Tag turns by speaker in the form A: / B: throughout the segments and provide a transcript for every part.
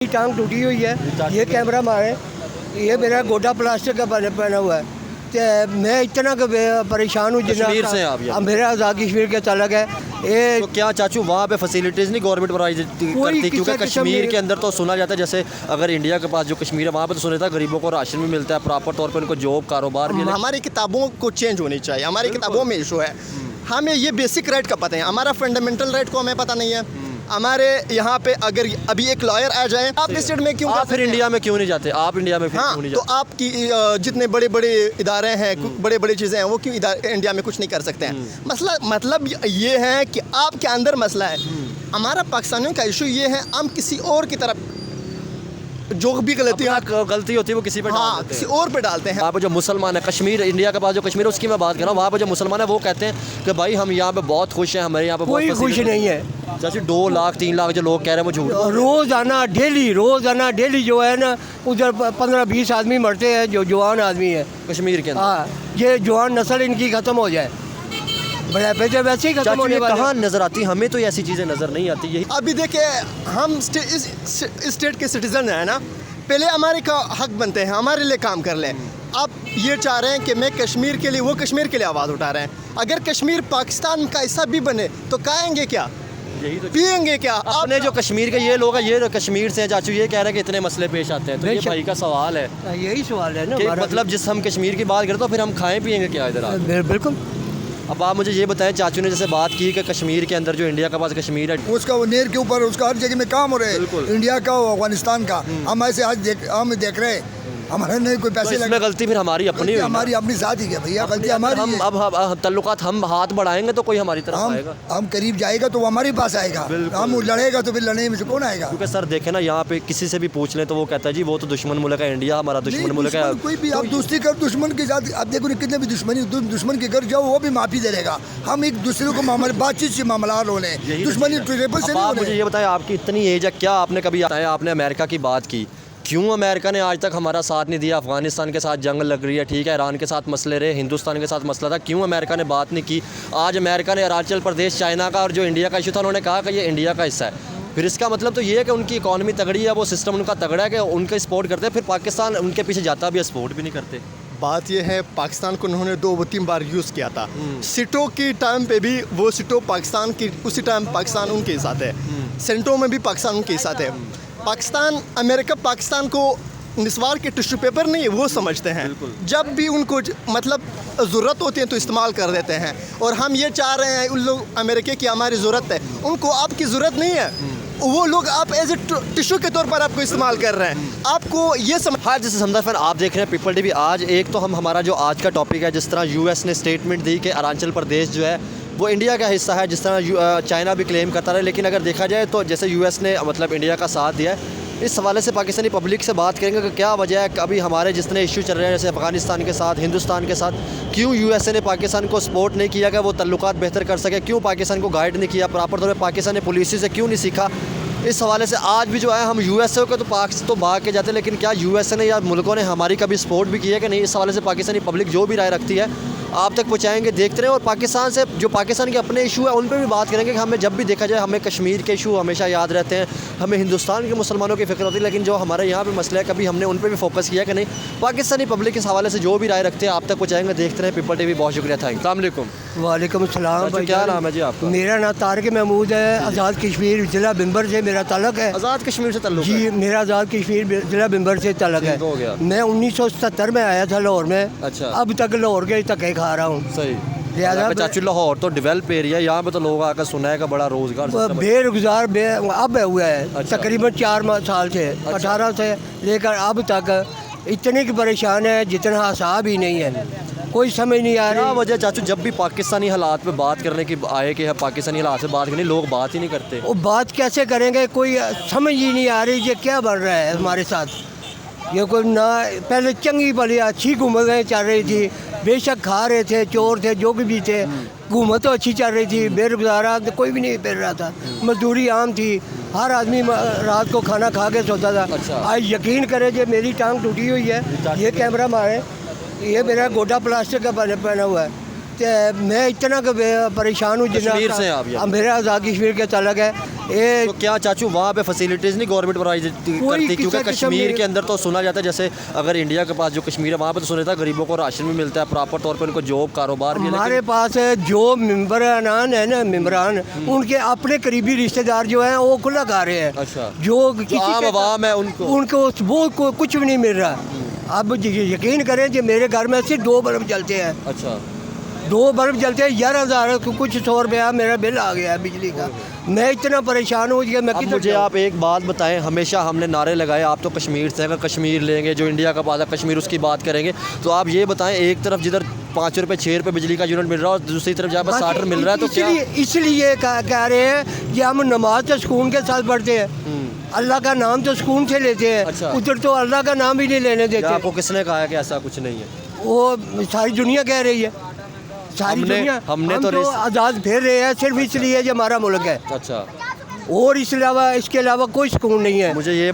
A: टांग टूटी हुई है, ये कैमरा मारे, ये मेरा गोटा प्लास्टिक का पहना हुआ है। तो मैं इतना परेशान हूँ।
B: कश्मीर से आप?
A: मेरा आज़ाद कश्मीर के तलक है। ये
B: तो क्या चाचू वहाँ पे फैसिलिटीज़ नहीं गवर्नमेंट प्रोवाइड करती? क्योंकि कश्मीर के अंदर तो सुना जाता है, जैसे अगर इंडिया के पास जो कश्मीर है वहाँ पे तो सुना जाता है गरीबों को राशन भी मिलता है, प्रॉपर तौर पे उनको जॉब कारोबार भी।
C: हमारी किताबों को चेंज होनी चाहिए, हमारी किताबों में इशू है। हमें ये बेसिक राइट का पता है, हमारा फंडामेंटल राइट को हमें पता नहीं है। हमारे यहाँ पे अगर अभी एक लॉयर आ जाए, आप इस स्टेट में क्यों
B: आप फिर इंडिया में क्यों नहीं जाते? आप इंडिया में फिर क्यों नहीं
C: तो
B: जाते?
C: आपकी जितने बड़े बड़े इदारे हैं, बड़े बड़े चीज़ें हैं, वो क्यों इंडिया में कुछ नहीं कर सकते हैं? मसला मतलब ये है कि आपके अंदर मसला है। हमारा पाकिस्तानियों का इशू ये है, हम किसी और की तरफ जो भी गलती
B: होती है वो किसी पे डाल देते
C: किसी
B: हैं।
C: और पे डालते हैं।
B: वहाँ पे जो मुसलमान है, कश्मीर इंडिया के पास जो कश्मीर है उसकी मैं बात कर रहा हूँ, वहाँ पे जो मुसलमान है वो कहते हैं कि भाई हम यहाँ पे बहुत खुश हैं, हमारे यहाँ पे
A: कोई
B: बहुत
A: खुश नहीं है।
B: जैसे 2 लाख 3 लाख जो लोग कह रहे हैं वो झूठ।
A: रोज़ाना डेली जो है ना, उधर 15-20 आदमी मरते हैं जो जवान आदमी है
B: कश्मीर के अंदर।
A: हाँ, ये जवान नस्ल इनकी ख़त्म हो जाए, बड़ा पैसे वैसे ही खत्म होने वाले।
B: कहाँ नजर आती? हमें तो ऐसी चीज़ें नजर नहीं आती। यही
C: अभी देखिए, हम इस स्टेट के सिटीजन हैं ना, पहले हमारे का हक बनते हैं, हमारे लिए काम कर लें। आप ये चाह रहे हैं कि मैं कश्मीर के लिए, वो कश्मीर के लिए आवाज़ उठा रहे हैं। अगर कश्मीर पाकिस्तान का हिस्सा भी बने तो खाएंगे क्या,
B: यही तो
C: पिएंगे क्या?
B: अपने जो कश्मीर के ये लोग हैं, ये कश्मीर से हैं चाचू, ये कह रहे हैं कि इतने मसले पेश आते हैं। तो ये भाई का सवाल है,
A: यही सवाल है ना
B: कि
A: हमारा।
B: मतलब जिस हम कश्मीर की बात करें तो फिर हम खाएं पिएंगे क्या इधर आके?
A: बिल्कुल।
B: अब आप मुझे ये बताएं, चाचू ने जैसे बात की कि कश्मीर के अंदर जो इंडिया के पास कश्मीर है,
D: उसका वो नेर के ऊपर उसका हर जगह में काम हो रहा
B: बिल्कुल।
D: है, इंडिया का अफगानिस्तान का। हम ऐसे आज हम देख रहे हैं, हमारे नहीं कोई
B: तो
D: पैसे
B: इसमें गलती फिर हमारी अपनी हुई ना?
D: हमारी अपनी जाति है भैया, गलती हमारी
B: हम
D: है।
B: अब तल्लुकात हम हाथ बढ़ाएंगे तो कोई हमारी तरफ आएगा?
D: हम करीब जाएगा तो वो हमारे पास आएगा, हम लड़ेगा तो फिर लड़ने में से कौन आएगा?
B: क्योंकि सर देखे ना, यहाँ पे किसी से भी पूछ लें तो वो कहता है जी वो तो दुश्मन मुल्क है इंडिया, हमारा दुश्मन मुल्क है।
D: कोई भी आप दूसरी कर दुश्मन के साथ, आप देखो कितने भी दुश्मन के घर जाओ वो भी माफी दे देगा। हम एक दूसरे को हमारे बातचीत से मामला होने, दुश्मनी ट्रेबल से नहीं
B: आप मुझे
D: होने।
B: ये बताएं, आपकी इतनी एज है, क्या आपने कभी बताया आपने अमेरिका की बात की? क्यों अमेरिका ने आज तक हमारा साथ नहीं दिया? अफगानिस्तान के साथ जंग लग रही है, ठीक है, ईरान के साथ मसले रहे, हिंदुस्तान के साथ मसला था, क्यों अमेरिका ने बात नहीं की? आज अमेरिका ने अरुणाचल प्रदेश, चाइना का और जो इंडिया का इशू था, उन्होंने कहा कि ये इंडिया का हिस्सा है। फिर इसका मतलब तो ये है कि उनकी इकॉनमी तगड़ी है, वो सिस्टम उनका तगड़ा है कि उनका सपोर्ट करते हैं, फिर पाकिस्तान उनके पीछे जाता भी है, सपोर्ट भी नहीं करते।
C: बात यह है, पाकिस्तान को उन्होंने 2-3 बार यूज़ किया था। सिटो की टाइम पे भी वो सिटो पाकिस्तान की, उसी टाइम पाकिस्तान उनके साथ है। सेंटो में भी पाकिस्तान उनके साथ है। पाकिस्तान, अमेरिका पाकिस्तान को निस्वार के टिश्यू पेपर नहीं है वो समझते हैं। जब भी उनको मतलब ज़रूरत होती है तो इस्तेमाल कर देते हैं। और हम ये चाह रहे हैं उन लोग अमेरिका की हमारी ज़रूरत है, उनको आपकी ज़रूरत नहीं है। वो लोग आप एज ए टिश्यू के तौर पर आपको इस्तेमाल कर रहे हैं। आपको ये समझ।
B: हाँ, जैसे समझा फिर आप देख रहे हैं पीपल टीवी। आज एक तो हमारा जो आज का टॉपिक है, जिस तरह यूएस ने स्टेटमेंट दी कि अरुणाचल प्रदेश जो है वो इंडिया का हिस्सा है, जिस तरह चाइना भी क्लेम करता रहा, लेकिन अगर देखा जाए तो जैसे यूएस ने मतलब इंडिया का साथ दिया है, इस हवाले से पाकिस्तानी पब्लिक से बात करेंगे कि क्या वजह है अभी हमारे जितने इशू चल रहे हैं, जैसे अफगानिस्तान के साथ, हिंदुस्तान के साथ, क्यों यूएसए ने पाकिस्तान को सपोर्ट नहीं किया कि वो तल्लुकात बेहतर कर सके? क्यों पाकिस्तान को गाइड नहीं किया प्रॉपर तौर पर? पाकिस्तान ने पॉलिसी से क्यों नहीं सीखा? इस हवाले से आज भी जो है हम यूएसए को तो पाकिस्तान तो भाग के जाते हैं, लेकिन क्या यूएसए ने या मुल्कों ने हमारी कभी सपोर्ट भी की है कि नहीं? इस हवाले से पाकिस्तानी पब्लिक जो भी राय रखती है आप तक पहुँचाएंगे, देखते रहें। और पाकिस्तान से जो पाकिस्तान के अपने इशू है उन पर भी बात करेंगे कि हमें जब भी देखा जाए हमें कश्मीर के इशू हमेशा याद रहते हैं, हमें हिंदुस्तान के मुसलमानों की फ़िक्र होती है, लेकिन जो हमारे यहाँ पे मसला है कभी हमने उन पर भी फोकस किया कि नहीं? पाकिस्तानी पब्लिक इस हवाले से जो भी राय रखते हैं आप तक पहुँचाएंगे, देखते रहें पीपल टीवी। बहुत शुक्रिया, थैंक। अस्सलाम वालेकुम।
A: वालेकुम सलाम।
B: क्या नाम है जी आपका?
A: मेरा नाम तारिक महमूद है। आज़ाद कश्मीर ज़िला बिम्बर से मेरा ताल्लुक है।
B: आज़ाद कश्मीर से ताल्लुक
A: जी,
B: है?
A: मेरा आज़ाद कश्मीर ज़िला बिम्बर से ताल्लुक है।
B: हो गया।
A: मैं 1977 में आया था लाहौर में।
B: अच्छा।
A: अब तक लाहौर के धक्के खा रहा हूँ।
B: सही।
A: लिहाजा
B: चाचू लाहौर तो डेवलप एरिया, यहाँ पे तो लोग आकर सुना है का बड़ा रोजगार
A: बेरोजगार अब हुआ है।
B: अच्छा।
A: तकरीबन 4 साल से, 18 से लेकर अब तक इतनी की परेशान है जितना हिसाब ही नहीं है। कोई समझ नहीं आ
B: क्या
A: रही।
B: वजह चाचू, जब भी पाकिस्तानी हालात पे बात करने की आए कि पाकिस्तानी हालात से बात करनी, लोग बात ही नहीं करते।
A: वो बात कैसे करेंगे? कोई समझ ही नहीं आ रही ये क्या बन रहा है हमारे साथ। ये कोई ना, पहले चंगी भली अच्छी हुकूमतें चल रही थी, बेशक खा रहे थे, चोर थे, जो भी थे, हुकूमत तो अच्छी चल रही थी, बेरोजगारा तो कोई भी नहीं फिर रहा था, मजदूरी आम थी, हर आदमी रात को खाना खा के सोता था।
B: अच्छा।
A: आज यकीन करें कि मेरी टांग टूटी हुई है, ये कैमरा मारे, ये मेरा गोटा प्लास्टिक का पहना हुआ है। मैं इतना परेशान हूँ
B: कश्मीर से हैं आप या?
A: मेरा आज़ाद कश्मीर के ताल्लुक है ये
B: तो क्या चाचू वहाँ पे फैसिलिटीज़ नहीं गवर्नमेंट प्रोवाइड करती? क्योंकि
A: किसी
B: कश्मीर
A: किस्म
B: के अंदर तो सुना जाता है जैसे अगर इंडिया के पास जो कश्मीर है वहाँ पे तो सुना जाता है गरीबों को राशन भी मिलता है प्रॉपर तौर पे, उनको जॉब कारोबार भी है,
A: हमारे पास जो मेम्बरान है ना मेम्बरान उनके अपने करीबी रिश्तेदार जो हैं वो खुला खा रहे हैं।
B: अच्छा।
A: जो
B: जो आम आवाम है
A: उनको वो कुछ भी नहीं मिल रहा। अब यकीन करें कि मेरे घर में सिर्फ 2 बल्ब जलते हैं।
B: अच्छा
A: 2 बल्ब जलते हैं, 11,000 कुछ 100 रुपया मेरा बिल आ गया है बिजली का। मैं इतना परेशान हूँ कि मैं
B: अब
A: किधर
B: मुझे
A: जाऊँ?
B: आप एक बात बताएं, हमेशा हमने नारे लगाए आप तो कश्मीर से, अगर कश्मीर लेंगे जो इंडिया का पास है कश्मीर उसकी बात करेंगे, तो आप ये बताएं एक तरफ जिधर 5 रुपये 6 रुपये बिजली का यूनिट मिल रहा है और दूसरी तरफ जहाँ पर 60 रुपये मिल रहा है, तो क्या
A: इसलिए कह रहे हैं कि हम नमाज तो सुकून के साथ पढ़ते हैं, अल्लाह का नाम तो सुकून से लेते हैं।
B: अच्छा।
A: उधर तो अल्लाह का नाम भी नहीं लेने
B: क्या
A: देते।
B: आपको किसने कहा है कि ऐसा कुछ नहीं है?
A: वो सारी दुनिया कह रही है, सारी दुनिया।
B: हमने
A: हम
B: तो
A: तो आज़ाद फिर रहे हैं सिर्फ इसलिए जो हमारा मुल्क है,
B: अच्छा
A: और इसके अलावा कोई सुकून नहीं है।
B: मुझे ये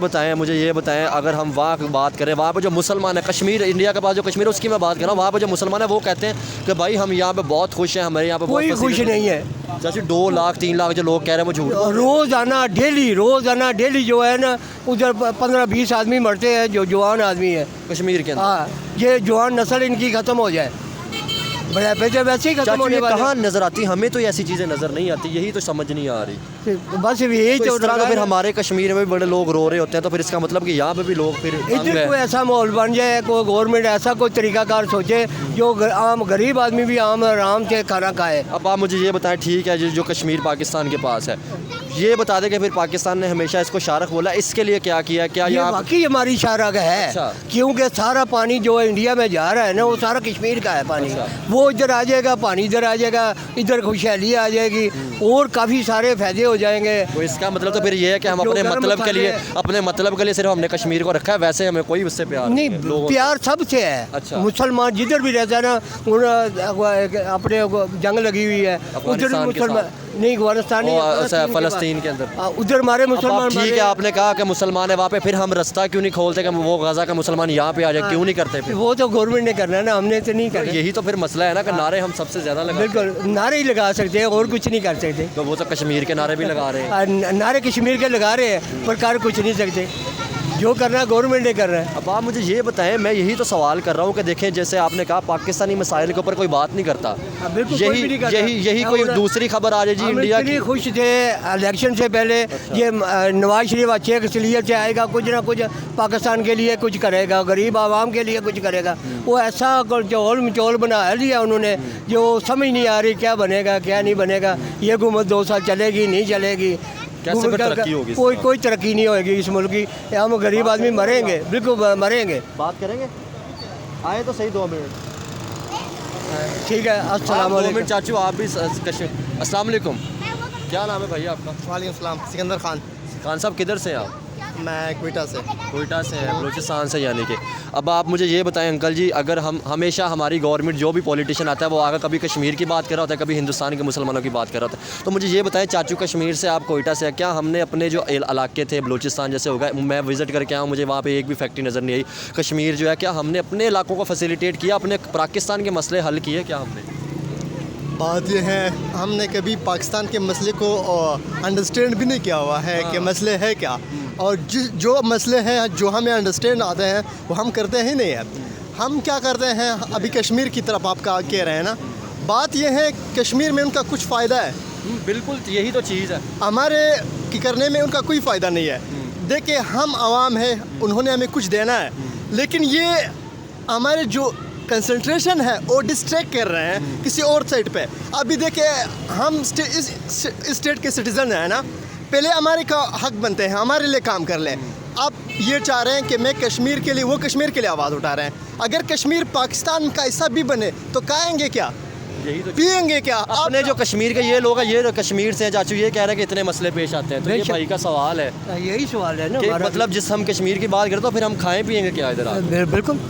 B: बताएं अगर हम वहाँ की बात करें, वहाँ पे जो मुसलमान है कश्मीर इंडिया के पास जो कश्मीर है उसकी मैं बात कर रहा हूँ, वहाँ पे जो मुसलमान है वो कहते हैं कि भाई हम यहाँ पे बहुत खुश हैं, हमारे यहाँ पे
A: कोई
B: बहुत
A: खुश नहीं है।
B: जैसे 2 लाख 3 लाख जो लोग कह रहे हैं वो झूठ।
A: रोज़ाना डेली जो है ना उधर 15-20 आदमी मरते हैं जो जवान आदमी है
B: कश्मीर के अंदर।
A: हाँ, ये जवान नस्ल इनकी ख़त्म हो जाए, बुढ़ापे से वैसे ही खत्म
B: चाचू
A: होने
B: ये
A: वाले।
B: कहाँ नजर आती, हमें तो ऐसी चीज़ें नज़र नहीं आती, यही तो समझ नहीं आ रही।
A: बस यही
B: तो
A: तो
B: इस तरह
A: लगा
B: तो फिर
A: है।
B: हमारे कश्मीर में भी बड़े लोग रो रहे होते हैं, तो फिर इसका मतलब कि यहाँ पे भी लोग फिर तंग
A: इधर कोई
B: है।
A: ऐसा माहौल बन जाए, कोई गवर्नमेंट ऐसा कोई तरीकाकार सोचे जो आम गरीब आदमी भी आराम से खाना खाए।
B: अब आप मुझे ये बताएं, ठीक है जो कश्मीर पाकिस्तान के पास है, ये बता दें कि फिर पाकिस्तान ने हमेशा इसको शारक बोला, इसके लिए क्या किया? क्या
A: ये
B: यहाँ
A: वाकई हमारी शारा का है।
B: अच्छा।
A: क्योंकि सारा पानी जो है इंडिया में जा रहा है ना वो सारा कश्मीर का है पानी।
B: अच्छा।
A: वो इधर आ जाएगा, पानी इधर आ जाएगा, इधर खुशहाली आ जाएगी और काफ़ी सारे फायदे हो जाएंगे।
B: तो इसका मतलब तो फिर ये है कि हम
A: जो
B: अपने
A: गर्म
B: मतलब के लिए
A: मसाले-
B: अपने मतलब के लिए सिर्फ हमने कश्मीर को रखा है, वैसे हमें कोई उससे प्यार
A: नहीं,
B: है लोगों
A: प्यार सबसे है।
B: अच्छा।
A: मुसलमान जिधर भी रहता है ना अपने जंग लगी हुई है उधर
B: अफगानिस्तान के
A: मुसलमान नहीं, अफगानिस्तान नहीं,
B: से। फ़लस्तीन के अंदर
A: उधर हमारे
B: अब
A: मुसलमान
B: आप ठीक
A: मरे
B: है, आपने कहा कि मुसलमान है वहाँ पे, फिर हम रास्ता क्यों नहीं खोलते कि वो गजा का मुसलमान यहाँ पे आ जाए, क्यों नहीं करते फिर?
A: वो तो गवर्नमेंट ने करना है ना, हमने तो नहीं करना।
B: यही तो फिर मसला है ना कि नारे हम सबसे ज़्यादा लगा,
A: बिल्कुल नारे ही लगा सकते हैं और कुछ नहीं कर सकते।
B: तो वो तो कश्मीर के नारे भी लगा रहे हैं।
A: नारे कश्मीर के लगा रहे हैं पर कर कुछ नहीं सकते, जो करना है गवर्नमेंट ने कर रहा है।
B: अब आप मुझे ये बताएं, मैं यही तो सवाल कर रहा हूँ कि देखें जैसे आपने कहा पाकिस्तानी मसाइल के ऊपर कोई बात नहीं करता,
A: बिल्कुल कोई भी नहीं करता।
B: यही कोई
A: और
B: दूसरी खबर आ जाए जी
A: हम
B: इंडिया
A: इतनी
B: की।
A: खुश थे इलेक्शन से पहले ये नवाज शरीफ अच्छे असलियत से आएगा, कुछ ना कुछ पाकिस्तान के लिए कुछ करेगा, गरीब आवाम के लिए कुछ करेगा। वो ऐसा चौल मचौल बना लिया उन्होंने जो समझ नहीं आ रही क्या बनेगा क्या नहीं बनेगा। ये हुकूमत 2 साल चलेगी नहीं चलेगी,
B: कैसे फिर तरक्की होगी इस बार?
A: कोई तरक्की नहीं होगी इस मुल्क की। हम गरीब आदमी मरेंगे, बिल्कुल मरेंगे।
B: बात करेंगे, आए तो सही 2 मिनट।
A: ठीक है, अस्सलाम
B: 2
A: वालेकुम।
B: मिनट चाचू, आप भी अस्सलाम वालेकुम। क्या नाम है भैया आपका?
C: वालेकुम सलाम, सिकंदर खान।
B: खान साहब किधर से हैं आप?
C: मैं क्वेटा से।
B: कोयटा से हैं, बलूचिस्तान से यानी कि। अब आप मुझे ये बताएं अंकल जी, अगर हम हमेशा हमारी गवर्नमेंट जो भी पॉलिटिशियन आता है वो आकर कभी कश्मीर की बात कर रहा होता है, कभी हिंदुस्तान के मुसलमानों की बात कर रहा होता है, तो मुझे ये बताएं चाचू कश्मीर से आप कोयटा से, क्या हमने अपने जो इलाके थे बलूचिस्तान जैसे होगा, मैं विज़िट करके आया हूँ, मुझे वहाँ पर एक भी फैक्ट्री नज़र नहीं आई। कश्मीर जो है क्या हमने अपने इलाकों को फैसिलिटेट किया, अपने पाकिस्तान के मसले हल किए क्या हमने?
C: बात यह है, हमने कभी पाकिस्तान के मसले को अंडरस्टैंड भी नहीं किया हुआ है कि मसले है क्या, और जो मसले हैं जो हमें अंडरस्टैंड आते हैं वो हम करते ही नहीं है। हम क्या करते हैं, अभी कश्मीर की तरफ आप कह रहे हैं ना, बात यह है कश्मीर में उनका कुछ फ़ायदा है,
B: बिल्कुल यही तो चीज़ है।
C: हमारे की करने में उनका कोई फ़ायदा नहीं है। देखिए हम आवाम है, उन्होंने हमें कुछ देना है, लेकिन ये हमारे जो कंसंट्रेशन है वो डिस्ट्रैक्ट कर रहे हैं किसी और साइड पे। अभी देखिए हम इस स्टेट के सिटीज़न हैं ना, पहले हमारे का हक बनते हैं, हमारे लिए काम कर लें। आप ये चाह रहे हैं कि मैं कश्मीर के लिए, वो कश्मीर के लिए आवाज़ उठा रहे हैं। अगर कश्मीर पाकिस्तान का हिस्सा भी बने तो खाएंगे क्या,
B: यही तो
C: पिएंगे क्या?
B: अपने जो कश्मीर के ये लोग हैं, ये कश्मीर से हैं चाचू, ये कह रहे हैं कि इतने मसले पेश आते हैं, तो ये
A: बेशक।
B: भाई का सवाल है
A: यही सवाल है ना
B: कि
A: हमारा।
B: मतलब जिस हम कश्मीर की बात करते तो फिर हम खाएं पिएंगे क्या इधर आके?
A: बिल्कुल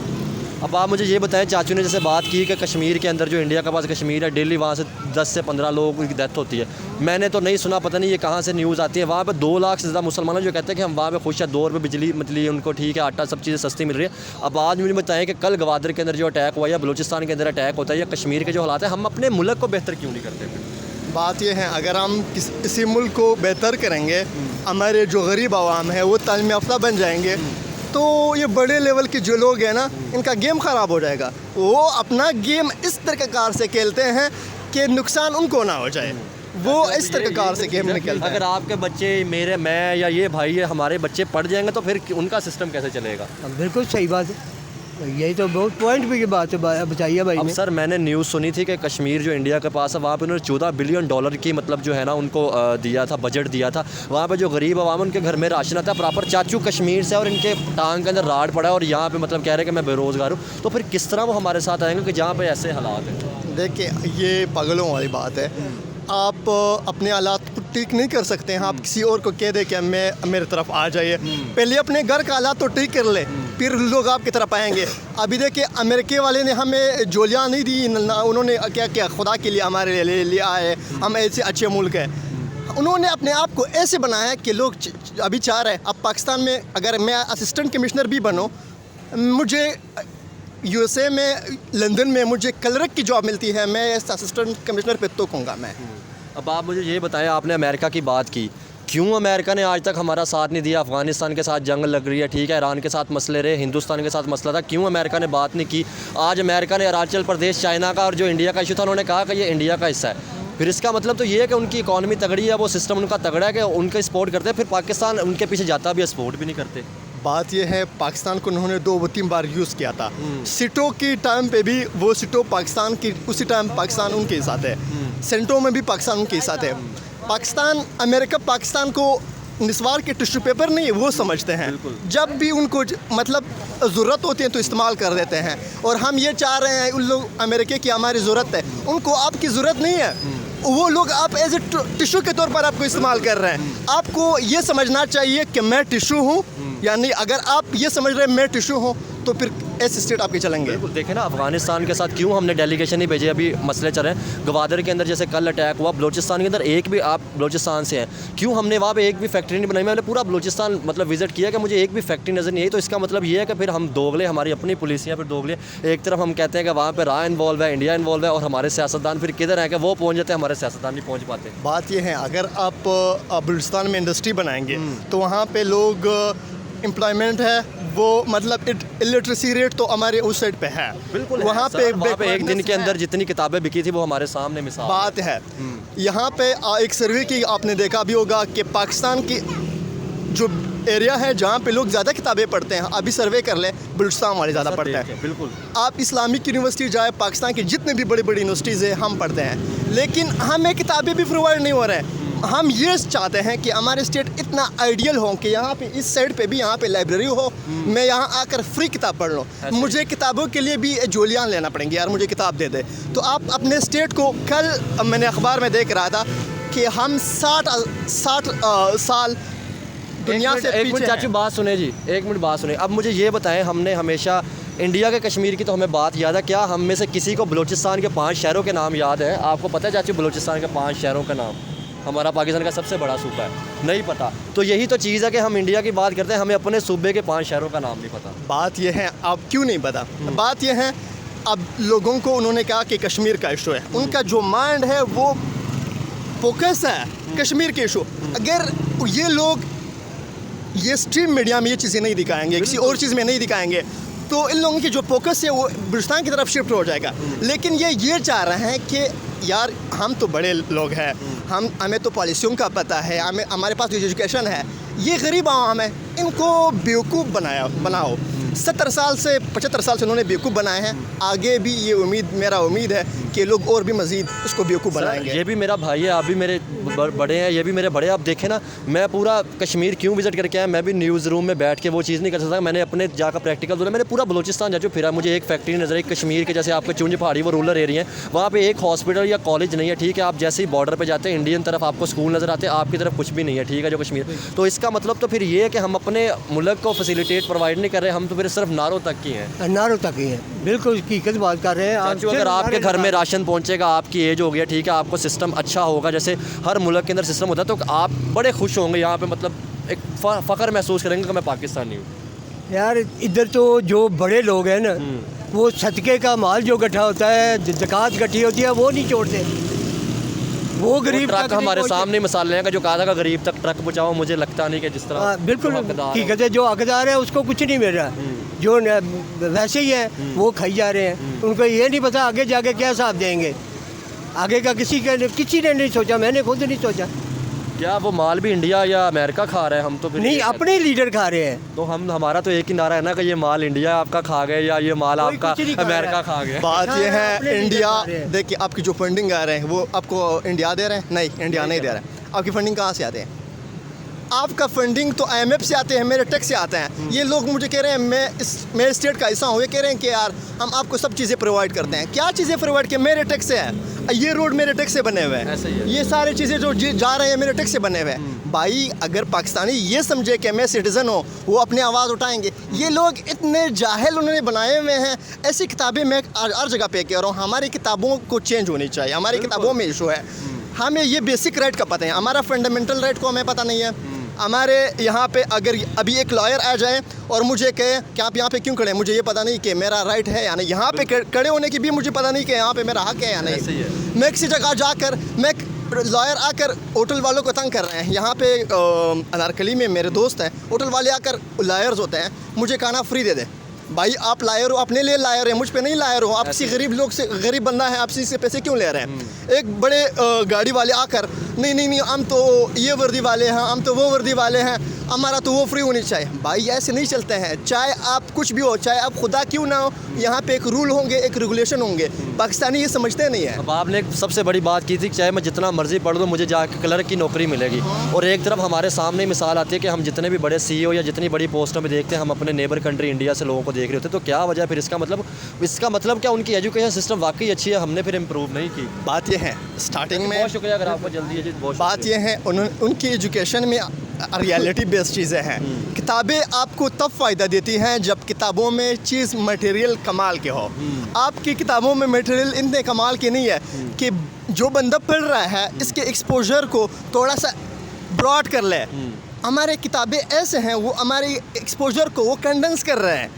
B: अब आप मुझे ये बताएं, चाचू ने जैसे बात की कि कश्मीर के अंदर जो इंडिया के पास कश्मीर है, डेली वहाँ से 10 से 15 लोगों की डेथ होती है। मैंने तो नहीं सुना, पता नहीं ये कहाँ से न्यूज़ आती है। वहाँ पे 2 लाख से ज़्यादा मुसलमान जो कहते हैं कि हम वहाँ पे खुश हैं, 2 रुपये बिजली मतली उनको ठीक है, आटा सब चीज़ें सस्ती मिल रही है। अब आज मुझे बताएं कि कल गवादर के अंदर जो अटैक हुआ या बलूचिस्तान के अंदर अटैक होता है या कश्मीर के जो हालात हैं, हम अपने मुल्क को बेहतर क्यों नहीं करते?
C: बात यह है, अगर हम किसी मुल्क को बेहतर करेंगे, हमारे जो गरीब आवाम है वो तालीम याफ्ता बन जाएंगे, तो ये बड़े लेवल के जो लोग हैं ना, इनका गेम ख़राब हो जाएगा। वो अपना गेम इस तरीक़ेकार से खेलते हैं कि नुकसान उनको ना हो जाए, वो इस तरीक़ेकार से गेम में खेलते हैं।
B: अगर आपके बच्चे, मैं या ये भाई है, हमारे बच्चे पढ़ जाएंगे तो फिर उनका सिस्टम कैसे चलेगा?
A: बिल्कुल सही बात है, यही तो बहुत पॉइंट भी की बात है, बताइए भाई
B: अब
A: ने।
B: सर मैंने न्यूज़ सुनी थी कि कश्मीर जो इंडिया के पास है, वहाँ पे उन्होंने $14 बिलियन की मतलब जो है ना उनको दिया था, बजट दिया था। वहाँ पे जो गरीब आवाम उनके घर में राशन आता है प्रॉपर। चाचू कश्मीर से और इनके टांग के अंदर राड पड़ा है और यहाँ पे मतलब कह रहे हैं कि मैं बेरोज़गार हूँ, तो फिर किस तरह वो हमारे साथ आएंगे कि जहाँ पे ऐसे हालात हैं?
C: देखिए, ये पागलों वाली बात है। आप अपने हालात को ठीक नहीं कर सकते हैं, आप किसी और को कह दे कि मैं मेरे तरफ आ जाइए। पहले अपने घर का हालात तो ठीक कर ले, फिर लोग आपकी तरफ आएंगे। अभी देखिए, अमेरिका वाले ने हमें जोलियाँ नहीं दी, उन्होंने क्या किया, खुदा के लिए हमारे लिए लिया है, हम ऐसे अच्छे मुल्क है। उन्होंने अपने आप को ऐसे बनाया कि लोग अभी चाह रहे हैं। अब पाकिस्तान में अगर मैं असिस्टेंट कमिश्नर भी बनूँ, मुझे USA में, लंदन में मुझे क्लर्क की जॉब मिलती है, मैं असिस्टेंट कमिश्नर पे तो कहूँगा मैं।
B: अब आप मुझे ये बताएं, आपने अमेरिका की बात की, क्यों अमेरिका ने आज तक हमारा साथ नहीं दिया? अफ़गानिस्तान के साथ जंग लग रही है, ठीक है, ईरान के साथ मसले रहे, हिंदुस्तान के साथ मसला था, क्यों अमेरिका ने बात नहीं की? आज अमेरिका ने अरुणाचल प्रदेश, चाइना का और जो इंडिया का इशू था, उन्होंने कहा कि ये इंडिया का हिस्सा है। फिर इसका मतलब तो ये है कि उनकी इकॉनमी तगड़ी है, वो सिस्टम उनका तगड़ा है कि उनके सपोर्ट करते हैं, फिर पाकिस्तान उनके पीछे जाता भी है, सपोर्ट भी नहीं करते।
C: बात यह है, पाकिस्तान को उन्होंने 2-3 बार यूज़ किया था। सिटो की टाइम पे भी वो सिटो पाकिस्तान की, उसी टाइम पाकिस्तान उनके साथ है। सेंटो में भी पाकिस्तान उनके साथ है। पाकिस्तान, अमेरिका पाकिस्तान को निस्वार के टिश्यू पेपर नहीं वो समझते हैं। जब भी उनको मतलब ज़रूरत होती है तो इस्तेमाल कर देते हैं। और हम ये चाह रहे हैं, उन लोग अमेरिका की हमारी ज़रूरत है, उनको आपकी ज़रूरत नहीं है। वो लोग आप एज ए टिश्यू के तौर पर आपको इस्तेमाल कर रहे हैं। आपको ये समझना चाहिए कि मैं टिश्यू हूँ, यानी अगर आप ये समझ रहे हैं मैं टिश्यू हूँ, तो फिर ऐसे स्टेट आपके चलेंगे।
B: बिल्कुल, देखें ना, अफगानिस्तान के साथ क्यों हमने डेलीगेशन नहीं भेजे? अभी मसले चल रहे हैं गवादर के अंदर, जैसे कल अटैक हुआ बलूचिस्तान के अंदर, एक भी, आप बलूचिस्तान से हैं, क्यों हमने वहाँ पे एक भी फैक्ट्री नहीं बनाई? मैंने पूरा बलूचिस्तान मतलब विजिट किया कि मुझे एक भी फैक्ट्री नज़र नहीं आई। तो इसका मतलब ये है कि फिर हम दोगले, हमारी अपनी पुलिसियाँ फिर दोगले। एक तरफ हम कहते हैं कि वहाँ पर राह इन्वॉल्व है, इंडिया इन्वॉल्व है, और हमारे सियासतदान फिर किधर हैं कि वो पहुँच जाते हैं, हमारे सियासतदान नहीं पहुँच पाते।
C: बात यह है, अगर आप बलूचिस्तान में इंडस्ट्री बनाएंगे तो वहाँ पे लोग एम्प्लॉयमेंट है, वो मतलब इलिटरेसी रेट तो हमारे उस साइड पे है।
B: बिल्कुल,
C: वहाँ पे
B: एक दिन के अंदर जितनी किताबें बिकी थी वो हमारे सामने मिसाल
C: बात है। यहाँ पे एक सर्वे की आपने देखा भी होगा कि पाकिस्तान की जो एरिया है जहाँ पे लोग ज़्यादा किताबें पढ़ते हैं, अभी सर्वे कर ले, बलूचिस्तान वाले ज़्यादा पढ़ते हैं।
B: बिल्कुल,
C: आप इस्लामिक यूनिवर्सिटी जाए, पाकिस्तान की जितने भी बड़ी बड़ी यूनिवर्सिटीज़ है हम पढ़ते हैं, लेकिन हमें किताबें भी प्रोवाइड नहीं हो रहे हैं। हम ये चाहते हैं कि हमारे स्टेट इतना आइडियल हो कि यहाँ पे इस साइड पे भी यहाँ पे लाइब्रेरी हो, मैं यहाँ आकर फ्री किताब पढ़ लूँ। मुझे किताबों के लिए भी जोलियाँ लेना पड़ेंगे, यार मुझे किताब दे दे। तो आप अपने स्टेट को, कल मैंने अखबार में देख रहा था कि हम 60 साल दुनिया से
B: एक मिनट
C: पीछे
B: चाचू,
C: हैं।
B: बात सुने जी, एक मिनट बात सुने। अब मुझे ये बताएं, हमने हमेशा इंडिया के कश्मीर की तो हमें बात याद है, क्या हम में से किसी को बलूचिस्तान के 5 शहरों के नाम याद है? आपको पता है चाचू बलूचिस्तान के 5 शहरों का नाम? हमारा पाकिस्तान का सबसे बड़ा सूबा है, नहीं पता। तो यही तो चीज़ है कि हम इंडिया की बात करते हैं, हमें अपने सूबे के 5 शहरों का नाम नहीं पता।
C: बात यह है, आप क्यों नहीं पता? बात यह है, अब लोगों को उन्होंने कहा कि कश्मीर का इशू है, उनका जो माइंड है वो फोकस है कश्मीर के इशू। अगर ये लोग ये स्ट्रीम मीडिया में ये चीज़ें नहीं दिखाएंगे, किसी और चीज़ में नहीं दिखाएंगे, तो इन लोगों की जो फोकस है वो बलूचिस्तान की तरफ शिफ्ट हो जाएगा। लेकिन ये चाह रहे हैं कि यार हम तो बड़े लोग हैं, हमें तो पॉलिसियों का पता है, हमारे पास जो एजुकेशन है, ये गरीब आवाम है, इनको बेवकूफ़ बनाओ। 70 साल से 75 साल से उन्होंने बेवकूफ़ बनाए हैं। आगे भी ये मेरा उम्मीद है कि लोग और भी मज़ीद उसको बेवकूफ़ बनाएंगे।
B: ये भी मेरा भाई है, आप भी मेरे बड़े हैं, ये भी मेरे बड़े। आप देखें ना, मैं पूरा कश्मीर क्यों विजिट करके आया, मैं भी न्यूज़ रूम में बैठ के वो चीज़ नहीं कर सकता। मैंने अपने जाकर प्रैक्टिकल बोला, मैंने पूरा बलूचिस्तान जा फिरा, मुझे एक फैक्ट्री नजर आई कश्मीर के, जैसे आपके चुंज पहाड़ी वो रूरल एरिया है, वहाँ पे एक हॉस्पिटल या कॉलेज नहीं है, ठीक है। आप जैसे ही बॉर्डर पे जाते हैं, इंडियन तरफ आपको स्कूल नज़र आते हैं, आपकी तरफ कुछ भी नहीं है, ठीक है, जो कश्मीर। तो इसका मतलब तो फिर ये है कि हम अपने मुल्क को फैसिलिटेट प्रोवाइड नहीं कर रहे, हम तो फिर सिर्फ नारों तक की हैं।
A: नारों तक ही है, बिल्कुल हकीकत बात कर रहे हैं आप।
B: चाचू, अगर आपके घर में राशन पहुंचेगा, आपकी एज हो गया, ठीक है, आपको सिस्टम अच्छा होगा, जैसे हर मुल्क के अंदर सिस्टम होता है, तो आप बड़े खुश होंगे यहाँ पे, मतलब एक फ़ख्र महसूस करेंगे कि मैं पाकिस्तानी हूँ।
A: यार इधर तो जो बड़े लोग हैं ना, वो सदक़े का माल जो इकट्ठा होता है, ज़कात इकट्ठी होती है, वो नहीं छोड़ते। वो गरीब
B: ट्रक
A: तक नहीं
B: हमारे
A: पहुंचते।
B: सामने मिसाल लें, जो कहा था कि गरीब तक ट्रक पहुँचाओ, मुझे लगता नहीं कि जिस तरह
A: बिल्कुल
B: जो हकदार
A: ठीक
B: हैं।
A: है, जो हकदार है उसको कुछ नहीं मिल रहा, जो वैसे ही है वो खाई जा रहे हैं। उनको ये नहीं पता आगे जाके क्या हिसाब देंगे, आगे का किसी ने नहीं सोचा, मैंने खुद नहीं सोचा।
B: क्या वो माल भी इंडिया या अमेरिका खा रहा है? हम तो फिर
A: नहीं, अपने लीडर खा रहे हैं।
B: तो हमारा तो एक ही नारा है ना कि ये माल इंडिया आपका खा गए या ये माल
A: कोई
B: आपका
A: कुछ नहीं खा रहा
B: अमेरिका
A: है।
B: खा गया।
C: बात ये
A: अपने
C: है,
A: लीडर
C: इंडिया
A: आ रहे हैं।
C: देखिए आपकी जो फंडिंग आ रहे हैं वो आपको इंडिया दे रहे हैं? नहीं, इंडिया नहीं दे रहा है। आपकी फंडिंग कहाँ से आते हैं? आपका फंडिंग तो IMF से आते हैं, मेरे टैक्स से आते हैं। ये लोग मुझे कह रहे हैं मैं स्टेट का हिस्सा हूँ, ये कह रहे हैं कि यार हम आपको सब चीज़ें प्रोवाइड करते हैं। क्या चीज़ें प्रोवाइड किए? मेरे टैक्स से है। ये रोड मेरे टैक्स से बने हुए
B: ऐसे ही
C: हैं,
B: है।
C: ये सारी चीज़ें जो जा रहे हैं मेरे टैक्स से बने हुए हैं। भाई अगर पाकिस्तानी ये समझे कि मैं सिटीज़न हूँ, वो अपनी आवाज़ उठाएंगे। ये लोग इतने जाहिल उन्होंने बनाए हुए हैं। ऐसी किताबें मैं हर जगह पे कह रहा हूँ, हमारी किताबों को चेंज होनी चाहिए। हमारी किताबों में इशू है, हमें ये बेसिक राइट का पता है, हमारा फंडामेंटल राइट को हमें पता नहीं है। हमारे यहाँ पे अगर अभी एक लॉयर आ जाए और मुझे कहे कि आप यहाँ पे क्यों खड़े हैं, मुझे ये पता नहीं कि मेरा राइट है या नहीं। यहाँ पे खड़े होने की भी मुझे पता नहीं कि यहाँ पे मेरा हक है या
B: ऐसे ही
C: नहीं।
B: है।
C: मैं किसी जगह जाकर लॉयर आकर होटल वालों को तंग कर रहे हैं। यहाँ पे अनारकली में मेरे दोस्त हैं, होटल वाले आकर लॉयर्स होते हैं, मुझे खाना फ्री दे दे। भाई आप लायर हो, अपने लिए लायर है, मुझ पे नहीं लायर हो। आप किसी गरीब लोग से, गरीब बंदा है, आप से पैसे क्यों ले रहे हैं? एक बड़े गाड़ी वाले आकर नहीं हम तो ये वर्दी वाले हैं, हम तो वो वर्दी वाले हैं, हमारा तो वो फ्री होनी चाहिए। भाई ऐसे नहीं चलते हैं। चाहे आप कुछ भी हो, चाहे आप खुदा क्यों ना हो, यहाँ पे एक रूल होंगे, एक रेगुलेशन होंगे। पाकिस्तानी ये समझते नहीं है।
B: अब आपने एक सबसे बड़ी बात की थी कि चाहे मैं जितना मर्जी पढ़ लूँ, मुझे जाके क्लर्क की नौकरी मिलेगी। और एक तरफ हमारे सामने मिसाल आती है कि हम जितने भी बड़े CEO या जितनी बड़ी पोस्टों में देखते हैं, हम अपने नेबर कंट्री इंडिया से लोगों को देख रहे होते हैं। तो क्या वजह फिर इसका मतलब क्या उनकी एजुकेशन सिस्टम वाकई अच्छी है, हमने फिर इम्प्रूव नहीं की?
C: बात यह है, स्टार्टिंग में
B: बहुत शुक्रिया अगर आपको जल्दी है जी, बहुत
C: बात यह है उनकी एजुकेशन में रियलिटी बेस्ड चीज़ें हैं। किताबें आपको तब फ़ायदा देती हैं जब किताबों में चीज़ मटेरियल कमाल के हो। आपकी किताबों में मटेरियल इतने कमाल के नहीं है कि जो बंदा पढ़ रहा है इसके एक्सपोजर को थोड़ा सा ब्रॉड कर ले। हमारे किताबें ऐसे हैं, वो हमारे एक्सपोजर को वो कंडेंस कर रहे हैं।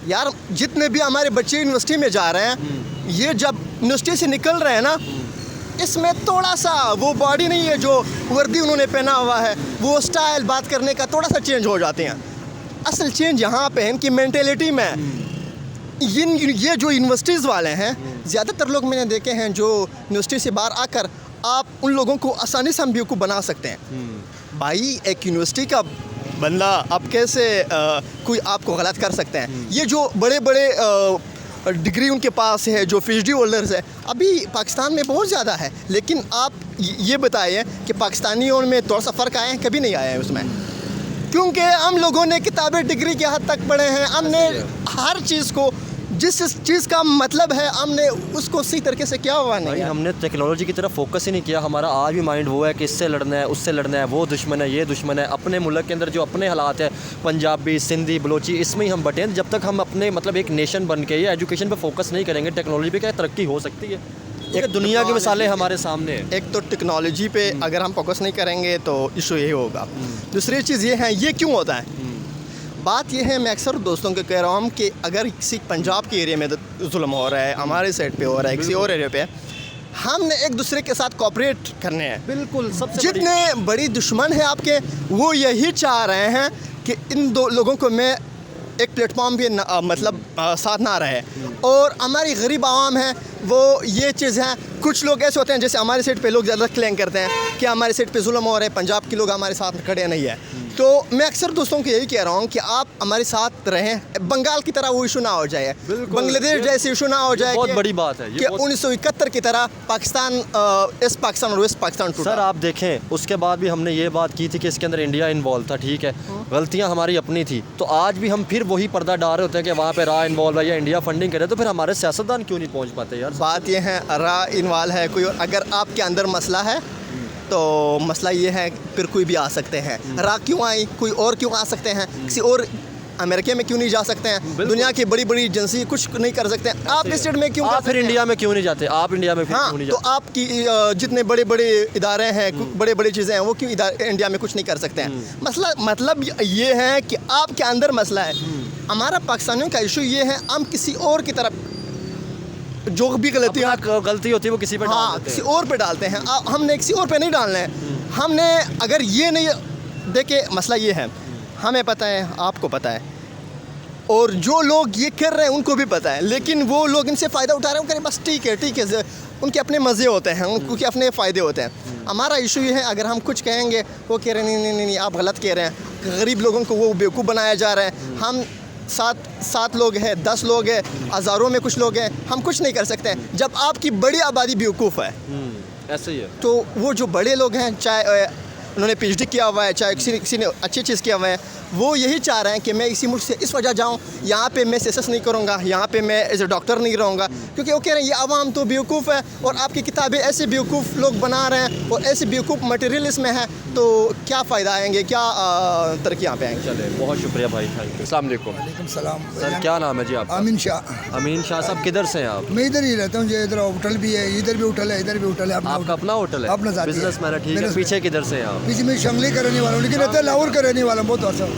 C: यार जितने भी हमारे बच्चे यूनिवर्सिटी में जा रहे हैं, ये जब यूनिवर्सिटी से निकल रहे हैं ना, इसमें थोड़ा सा वो बॉडी नहीं है जो वर्दी उन्होंने पहना हुआ है, वो स्टाइल बात करने का थोड़ा सा चेंज हो जाते हैं। असल चेंज यहाँ पे है इनकी मेंटेलिटी में। ये जो यूनिवर्सिटीज़ वाले हैं, ज़्यादातर लोग मैंने देखे हैं जो यूनिवर्सिटी से बाहर आकर आप उन लोगों को आसानी से हम बेवकूफ़ बना सकते हैं। भाई एक यूनिवर्सिटी का बंदा आप कैसे कोई आपको गलत कर सकते हैं? ये जो बड़े बड़े डिग्री उनके पास है, जो PhD होल्डर्स है, अभी पाकिस्तान में बहुत ज़्यादा है। लेकिन आप ये बताइए कि पाकिस्तानियों में थोड़ा सा फ़र्क आया है? कभी नहीं आया है उसमें, क्योंकि हम लोगों ने किताबें डिग्री के हद तक पढ़े हैं। हमने हर चीज़ को, जिस चीज़ का मतलब है, हमने उसको सही तरीके से किया हुआ नहीं
B: भाई
C: है।
B: हमने टेक्नोलॉजी की तरफ फोकस ही नहीं किया। हमारा आज भी माइंड वो है कि इससे लड़ना है, उससे लड़ना है, वो दुश्मन है, ये दुश्मन है। अपने मुल्क के अंदर जो अपने हालात है, पंजाबी, सिंधी, बलोची, इसमें ही हम बटे हैं। जब तक हम अपने एक नेशन बन के ये एजुकेशन पे फोकस नहीं करेंगे, टेक्नोलॉजी पे क्या तरक्की हो सकती है? एक दुनिया की मिसालें हमारे सामने हैं।
C: एक तो टेक्नोलॉजी पे अगर हम फोकस नहीं करेंगे तो इशू यही होगा। दूसरी चीज़ ये है, ये क्यों होता है? बात यह है, मैं अक्सर दोस्तों को कह रहा हूँ कि अगर किसी पंजाब के एरिया में जुल्म हो रहा है, हमारे साइड पे हो रहा है, किसी और एरिया पे, हमने एक दूसरे के साथ कोऑपरेट करने हैं।
B: बिल्कुल, सबसे
C: जितने बड़ी दुश्मन है आपके, वो यही चाह रहे हैं कि इन दो लोगों को मैं एक प्लेटफॉर्म पे साथ ना रहे। और हमारी गरीब आवाम है, वो ये चीज़ है। कुछ लोग ऐसे होते हैं, जैसे हमारे साइड पे लोग ज़्यादा क्लेम करते हैं कि हमारे साइड पे जुल्म हो रहा है, पंजाब के लोग हमारे साथ खड़े नहीं है। तो मैं अक्सर दोस्तों को यही कह रहा हूँ कि आप हमारे साथ रहें। बंगाल की तरह वो इशू ना हो जाए, बांग्लादेश जैसे इशू ना हो जाए।
B: बहुत बड़ी बात है
C: कि 1971 की तरह पाकिस्तान, ईस्ट पाकिस्तान और वेस्ट पाकिस्तान टूटा।
B: सर आप देखें, उसके बाद भी हमने ये बात की थी कि इसके अंदर इंडिया इन्वॉल्व था, ठीक है, गलतियां हमारी अपनी थी। तो आज भी हम फिर वही पर्दा डाल रहे होते हैं कि वहाँ पे रा इन्वॉल्व है या इंडिया फंडिंग करे, तो फिर हमारे सियासतदान क्यों नहीं पहुँच पाते यार?
C: बात यह है, रा इन्वॉल्व है कोई, अगर आपके अंदर मसला है तो मसला ये है फिर कोई भी आ सकते हैं। इराक क्यों आए, कोई और क्यों आ सकते हैं, किसी और अमेरिका में क्यों नहीं जा सकते हैं, दुनिया की बड़ी बड़ी एजेंसी कुछ नहीं कर सकते हैं, आप इस स्टेट में क्यों कर
B: आप फिर
C: सकते हैं?
B: इंडिया में क्यों नहीं जाते, आप इंडिया में फिर
C: हाँ,
B: क्यों नहीं
C: तो
B: जाते?
C: आपकी जितने बड़े बड़े इदारे हैं, बड़े बड़े चीज़ें हैं, वो क्यों इंडिया में कुछ नहीं कर सकते हैं? मसला मतलब ये है कि आपके अंदर मसला है। हमारा पाकिस्तानियों का इशू ये है, हम किसी और की तरफ जो भी गलतियाँ
B: अपना गलती होती है वो किसी पे डाल
C: हाँ
B: देते
C: किसी
B: हैं।
C: और पे डालते हैं। हमने किसी और पे नहीं डालना है। हमने अगर ये नहीं देखे, मसला ये है, हमें पता है, आपको पता है, और जो लोग ये कर रहे हैं उनको भी पता है, लेकिन वो लोग इनसे फ़ायदा उठा रहे हैं। वो करें बस ठीक है, उनके अपने मज़े होते हैं, उनके अपने फ़ायदे होते हैं। हमारा इशू ये है, अगर हम कुछ कहेंगे वो कह रहे हैं नहीं आप गलत कह रहे हैं, गरीब लोगों को वो बेवकूफ़ बनाया जा रहा है। हम सात लोग हैं, 10 लोग हैं, हज़ारों में कुछ लोग हैं, हम कुछ नहीं कर सकते हैं। जब आपकी बड़ी आबादी बेवकूफ़ है
B: ऐसे ही है।
C: तो वो जो बड़े लोग हैं, चाहे उन्होंने PhD किया हुआ है, चाहे किसी ने अच्छी चीज़ किया हुआ है, वो यही चाह रहे हैं कि मैं इसी मुल्क से इस वजह जाऊं, यहाँ पे मैं सेसेस नहीं करूँगा, यहाँ पे मैं एज ए डॉक्टर नहीं रहूँगा, क्योंकि वो कह रहे हैं ये आवाम तो बेवकूफ़ है और आपकी किताबें ऐसे बेवकूफ़ लोग बना रहे हैं और ऐसे बेवकूफ़ मटेरियलिस्ट में है, तो क्या फ़ायदा आएंगे, क्या तरक्की यहाँ पे आएंगे।
B: चले, बहुत शुक्रिया भाई, थैंक यू। अस्सलाम वालेकुम
D: वालेकुम सलाम।
B: सर, क्या नाम है जी आपका?
D: अमीन शाह।
B: अमीन शाह साहब, किधर से हैं आप?
D: मैं इधर ही रहता हूँ जी, इधर होटल भी है, इधर भी होटल है, इधर भी होटल है।
B: आपका अपना होटल है?
D: अपना ज़ाती है।
B: बिजनेसमैन है, ठीक है।
D: बिजनेस-
B: पीछे किधर से हैं आप?
D: पीछे मैं शंगली का रहने वाला हूँ, लेकिन रहता है लाहौर का रहने वाला हूँ, बहुत अच्छा।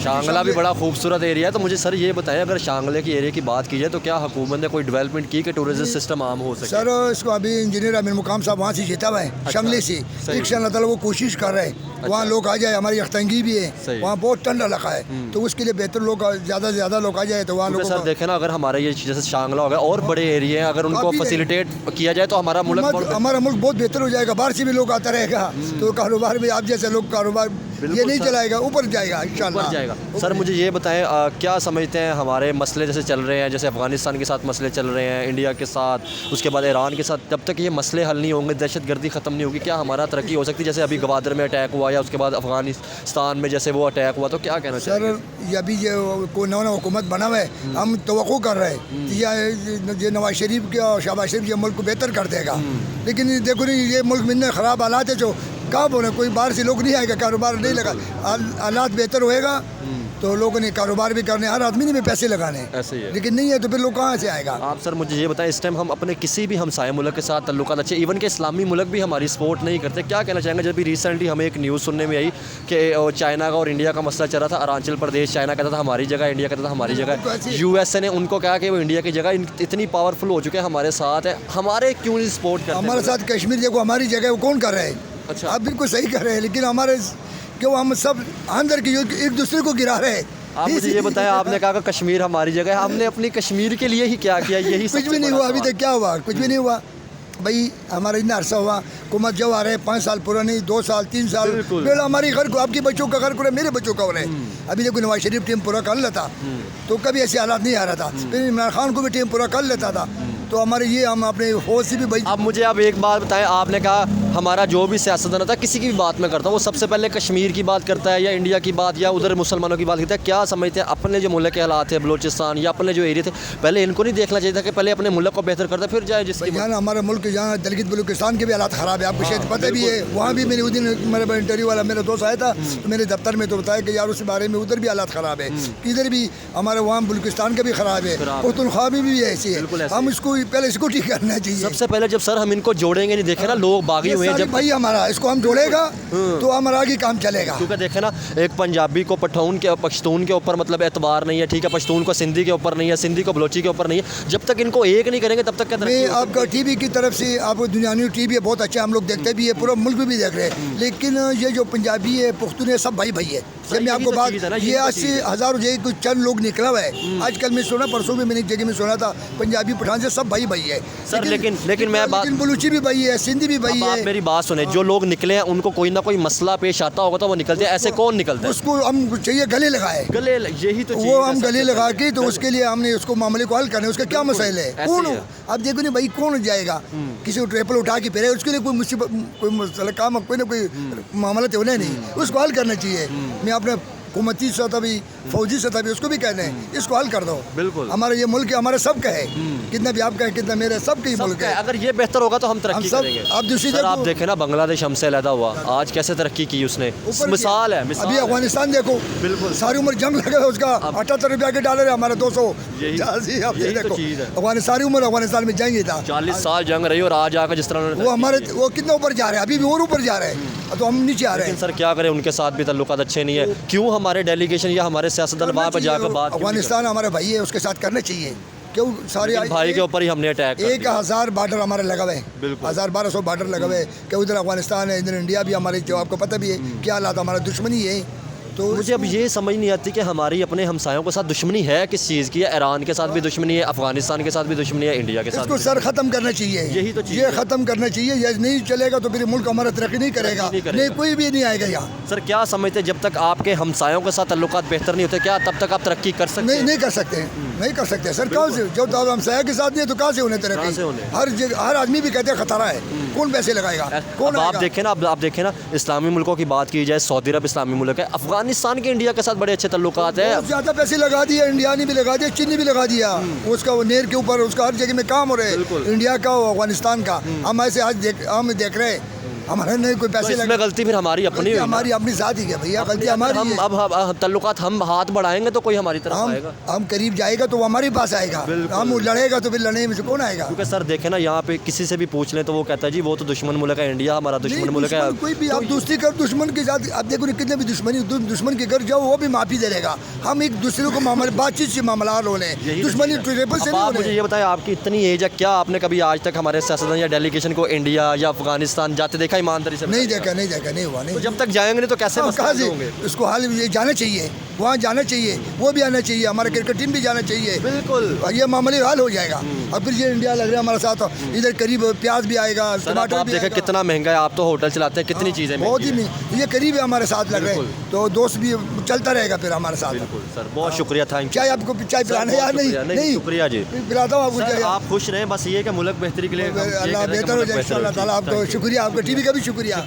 B: शांगला भी बड़ा खूबसूरत एरिया है, तो मुझे सर ये बताएं, अगर शांगले की एरिया की बात की जाए तो क्या हुकूमत ने कोई डेवलपमेंट की कि टूरिज्म सिस्टम आम हो सके?
D: सर इसको अभी इंजीनियर अमीर मुकाम साहब वहाँ से जीता हुआ है, शंगली से।
B: सही।
D: एक अल्लाह ताला वो कोशिश कर रहे हैं वहाँ लोग आ जाए, हमारी अख्तंगी भी है,
B: सही।
D: वहाँ बहुत ठंडा इलाका है, तो उसके लिए बेहतर लोग ज़्यादा से ज़्यादा लोग आ जाए तो वहाँ
B: क्योंकि
D: लोगों
B: सर देखें ना, अगर हमारा ये जैसे शांगला हो गया और बड़े एरिया हैं, अगर उनको
D: काफ़ी है।
B: फैसिलिटेट किया जाए तो हमारा मुल्क बहुत
D: हमारा मुल्क बहुत बेहतर हो जाएगा, बाहर से भी लोग आता रहेगा, तो कारोबार में आप जैसे लोग कारोबार ये नहीं
B: सर।
D: चलाएगा, ऊपर जाएगा इंशाल्लाह।
B: ऊपर जाएगा। सर मुझे ये बताएं, क्या समझते हैं हमारे मसले जैसे चल रहे हैं, जैसे अफ़गानिस्तान के साथ मसले चल रहे हैं, इंडिया के साथ, उसके बाद ईरान के साथ, जब तक ये मसले हल नहीं होंगे, दहशतगर्दी ख़त्म नहीं होगी, क्या हमारा तरक्की हो सकती है? जैसे अभी गवादर में अटैक हुआ या उसके बाद अफ़गानिस्तान में जैसे वो अटैक हुआ, तो क्या कहना
D: सर
B: चाहिए?
D: ये अभी जो नवा हुकूमत बना हुआ है, हम तवक्को कर रहे हैं ये नवाज शरीफ के और शहबाज शरीफ ये मुल्क को बेहतर कर देगा, लेकिन देखो नहीं ये मुल्क में इतने ख़राब हालात है, जो कहाँ बोले, कोई बाहर से लोग नहीं आएगा, कारोबार नहीं लगा, हालात बेहतर होएगा तो लोगों ने कारोबार भी करने, हर आदमी ने भी पैसे लगाने,
B: ऐसे ही है।
D: लेकिन नहीं है तो फिर लोग कहाँ से आएगा।
B: आप सर मुझे ये बताएं, इस टाइम हम अपने किसी भी हमसाय मुल्क के साथ तल्लुकात अच्छे, इवन के इस्लामी मुल्क भी हमारी सपोर्ट नहीं करते, क्या कहना चाहेंगे? जब भी रिसेंटली हमें एक न्यूज़ सुनने में आई कि चाइना का और इंडिया का मसला चल रहा था, अरुणाचल प्रदेश, चाइना कहता था हमारी जगह, इंडिया कहता था हमारी जगह, USA ने उनको कहा कि वो इंडिया की जगह इतनी पावरफुल हो चुके हैं, हमारे साथ है, हमारे क्यों नहीं सपोर्ट करते?
D: हमारे साथ कश्मीर देखो हमारी जगह वो कौन कर रहे हैं?
B: अच्छा।
D: आप बिल्कुल सही कर रहे हैं, लेकिन हमारे क्यों हम सब अंदर की एक दूसरे को गिरा रहे हैं।
B: आप मुझे ये बताएं, आपने कहा कि कश्मीर हमारी जगह है, हमने अपनी कश्मीर के लिए ही क्या किया? यही
D: कुछ भी नहीं हुआ अभी तक, क्या हुआ? कुछ भी नहीं हुआ भाई, हमारा इतना अरसा हुआ, हुकूमत जब आ रहे 5 साल पूरा नहीं, 2 साल 3 साल,
B: बिल्कुल।
D: बेड़ा हमारी घर को, आपके बच्चों का घर को, मेरे बच्चों का हो रहे हैं। अभी देखो नवाज शरीफ टीम पूरा कर लेता तो कभी ऐसे हालात नहीं आ रहा था, फिर इमरान खान को भी टीम पूरा कर लेता था, तो हमारे ये हम अपने फौज से भी भाई।
B: अब मुझे आप एक बात बताएं, आपने कहा हमारा जो भी सियासतदान होता है, किसी की भी बात मैं करता हूँ, वो सबसे पहले कश्मीर की बात करता है या इंडिया की बात या उधर मुसलमानों की बात करता है। क्या समझते हैं अपने जो मुल्क के हालात है, बलोचिस्तान या अपने जो एरिया थे, पहले इनको नहीं देखना चाहिए था कि पहले अपने मुल्क को बेहतर करता फिर जाए जिसकी
D: यहाँ हमारा मुल्क जहाँ दलगित बलूचिस्तान के भी हालात ख़राब है, आपको शायद पता भी है। वहाँ भी मैंने उस दिन मेरा इंटरव्यू वाला मेरा दोस्त आया था, तो मेरे दफ्तर में तो बताया कि यार उस बारे में उधर भी हालात ख़राब है, इधर भी हमारे वहाँ बलूचिस्तान का भी ख़राब है, पख्तूनख्वा में भी ऐसी है। हम इसको पहले इसको ठीक करना चाहिए।
B: सबसे पहले जब सर हम इनको जोड़ेंगे, नहीं देखे ना लोग बागी हुए हैं, जब
D: भाई हमारा इसको हम जोड़ेगा तो हमारा आगे काम चलेगा।
B: क्योंकि देखे ना, एक पंजाबी को पठौन के पश्तून के ऊपर मतलब एतबार नहीं है, ठीक है, पश्तून को सिंधी के ऊपर नहीं है, सिंधी को बलोची के ऊपर नहीं है, जब तक इनको एक नहीं करेंगे तब तक क्या तरक्की
D: मैं
B: हो सकती
D: आपका टीवी की तरफ से, आपको दुनिया टीवी है बहुत अच्छा, हम लोग देखते भी है, पूरा मुल्क भी देख रहे हैं, लेकिन ये जो पंजाबी है, पख्तून है, सब भाई भाई है। जब मैं आपको बात, ये आज से हज़ारों जगह कुछ चंद लोग निकला हुआ है, आजकल मैं सुना, परसों में मैंने एक जगह में सुना था, पंजाबी पठान से सब भाई भाई है
B: सर। लेकिन मैं बात,
D: बलूची भी भाई है, सिंधी भी भाई
B: आप
D: है।
B: मेरी बात सुने, जो लोग निकले हैं उनको कोई ना कोई मसला पेश आता होगा तो वो निकलते हैं, ऐसे कौन निकलते हैं?
D: उसको हम चाहिए गले लगाए,
B: गले, यही तो
D: वो हम गले लगा के, तो उसके लिए हमने उसको मामले को हल करना है। उसका क्या मसला है? कौन हो? अब देखो नहीं भाई, कौन जाएगा किसी को ट्रेपल उठा के फिर, उसके लिए कोई मुसीबत, कोई मसला काम, कोई ना कोई मामला तो होना नहीं, उसको हल करना चाहिए। मैं अपने हुकूमती सतह भी, फौजी सतह भी, उसको भी कहते हैं इसको हल कर दो।
B: बिल्कुल।
D: हमारा ये मुल्क हमारे सबका है, कितना भी आपका है, कितना मेरे, सबका ही मुल्क है।
B: अगर ये बेहतर होगा तो हम तरक्की
D: सब-
B: करेंगे।
D: आप दूसरी
B: सर,
D: देखो-
B: आप देखें ना, बांग्लादेश हमसे अलहदा हुआ, आज कैसे तरक्की की उसने,
D: ऊपर
B: मिसाल है,
D: अभी
B: मिसाल है।
D: अफगानिस्तान देखो,
B: बिल्कुल।
D: सारी उम्र जंग लगा है उसका, 78 रुपया के डॉलर है, हमारा 200।
B: यही-
D: जी, आप ये
B: यही तो
D: देखो,
B: चीज़ है।
D: अफगानिस्तान सारी उम्र अफगानिस्तान में जंग ही था।
B: 40 साल जंग रही और आज आकर जिस तरह उन्होंने
D: वो
B: तरक्की
D: हमारे,
B: की।
D: वो कितना ऊपर जा रहे हैं, अभी भी और ऊपर जा रहे हैं, तो हम नीचे आ रहे
B: लेकिन
D: हैं।
B: सर क्या करें, उनके साथ भी ताल्लुकात अच्छे नहीं है। क्यों हमारे डेलीगेशन या हमारे सियासतदान वहाँ पर जाकर बात क्यों नहीं
D: अफगानिस्तान हमारे भाई है, उसके साथ करना चाहिए। क्यों सारे
B: करते? भाई के ऊपर ही हमने अटैक कर
D: 1000 बॉर्डर हमारे लगा हुए हैं,
B: बिल्कुल।
D: 1200 बॉर्डर लगा हुए हैं। कि उधर अफगानिस्तान है, इधर इंडिया भी हमारे, जो आपको पता भी है क्या हालात, हमारा दुश्मनी है। तो
B: मुझे अब ये समझ नहीं आती कि हमारी अपने हमसायों के साथ दुश्मनी है किस चीज़ की है। ईरान के साथ भी दुश्मनी है, अफगानिस्तान के साथ भी दुश्मनी है, इंडिया के साथ
D: इसको
B: भी।
D: सर खत्म करना चाहिए।
B: यही तो चीज़
D: ये
B: है।
D: खत्म करना चाहिए, ये नहीं चलेगा तो फिर मुल्क हमारा तरक्की नहीं करेगा,
B: नहीं करेगा।
D: नहीं कोई भी नहीं आएगा यहाँ।
B: सर क्या समझते हैं, जब तक आपके हमसायों के साथ ताल्लुकात बेहतर नहीं होते, क्या तब तक आप तरक्की कर सकते
D: नहीं
B: हैं?
D: नहीं कर सकते, नहीं कर सकते सर। कहाँ से, जो तो हम सया के साथ नहीं है तो कहाँ से उन्हें
B: कहाँ से
D: तरक्की?
B: उन्हें?
D: हर जगह हर आदमी भी कहते हैं खतरा है, कौन पैसे लगाएगा, कौन
B: अब आप
D: आएगा?
B: देखें ना, अब आप देखें ना, इस्लामी मुल्कों की बात की जाए, सऊदी अरब इस्लामी मुल्क है, अफगानिस्तान के इंडिया के साथ बड़े अच्छे ताल्लुकात है।
D: बहुत ज्यादा पैसे लगा दिए, इंडिया ने भी लगा दिया, चीन ने भी लगा दिया, उसका वो नेर के ऊपर, उसका हर जगह में काम हो रहे
B: बिल्कुल।
D: हैं, इंडिया का और अफगानिस्तान का। हम ऐसे आज हम देख रहे हैं, हमारे नहीं कोई
B: तो
D: पैसे
B: इसमें
D: लगे,
B: गलती फिर हमारी अपनी हुई ना।
D: हमारी अपनी जात ही है भैया, गलती हमारी
B: हम
D: है।
B: अब ताल्लुकात हम हाथ बढ़ाएंगे तो कोई हमारी तरफ आएगा।
D: हम करीब जाएगा तो वो हमारे पास आएगा,
B: बिल्कुल।
D: हम लड़ेगा तो फिर लड़ने में से कौन आएगा?
B: क्योंकि सर देखें ना, यहाँ पे किसी से भी पूछ लें तो वो कहता है जी वो तो दुश्मन मुल्क है, इंडिया हमारा दुश्मन
D: नहीं,
B: मुल्क है।
D: दुश्मन कोई भी, आप दूसरी कर दुश्मन के साथ आप देखो ना, कितने भी दुश्मन के घर जाओ वो भी माफी दे देगा। हम एक दूसरे को मामले बातचीत से मामला होने,
B: यही तो
D: दुश्मनी
B: चीज़ है।
D: ट्रिपल से
B: अब
D: नहीं
B: आप मुझे
D: होने।
B: ये बताएं, आपकी इतनी एज है, क्या आपने कभी आज तक हमारे सियासतदान या डेलीगेशन को इंडिया या अफगानिस्तान जाते देखा? ईमानदारी से
D: नहीं
B: बताइए।
D: देखा, नहीं देखा, नहीं हुआ,
B: तो
D: नहीं।
B: जब तक जाएंगे नहीं तो कैसे
D: हाँ,
B: मसले
D: कहाँ
B: हल
D: से
B: होंगे?
D: उसको हाल ये जाना चाहिए, वहाँ जाना चाहिए, वो भी आना चाहिए, हमारा क्रिकेट टीम भी जाना चाहिए,
B: बिल्कुल।
D: ये मामले हल हो जाएगा। और फिर ये इंडिया लग रहा है हमारे साथ, इधर करीब प्याज भी आएगा,
B: सर अब
D: टमाटर
B: आप
D: भी
B: देखें
D: आएगा।
B: कितना महंगा है, आप तो होटल चलाते हैं, कितनी चीज़ें
D: बहुत
B: महंगी
D: ही
B: हैं।
D: ये करीब है हमारे साथ लग रहे हैं,
B: बिल्कुल।
D: तो दोस्त भी चलता रहेगा फिर हमारे साथ।
B: बिल्कुल सर, बहुत शुक्रिया, थैंक यू।
D: चाय आपको चाय पिलाना है या
B: बहुत
D: नहीं?
B: शुक्रिया, नहीं, शुक्रिया जी।
D: पिलाता हूँ आपको
B: सर
D: चाय।
B: आप खुश रहें, बस ये है कि मुल्क बेहतरी के लिए हम ये कह रहे
D: अल्लाह
B: हैं कि
D: बेहतर हो
B: मुल्क
D: जाए
B: बेहतर
D: इंशाल्लाह ताला।
B: जी।
D: आपको
B: Thank you।
D: शुक्रिया, आपका टीवी का भी शुक्रिया।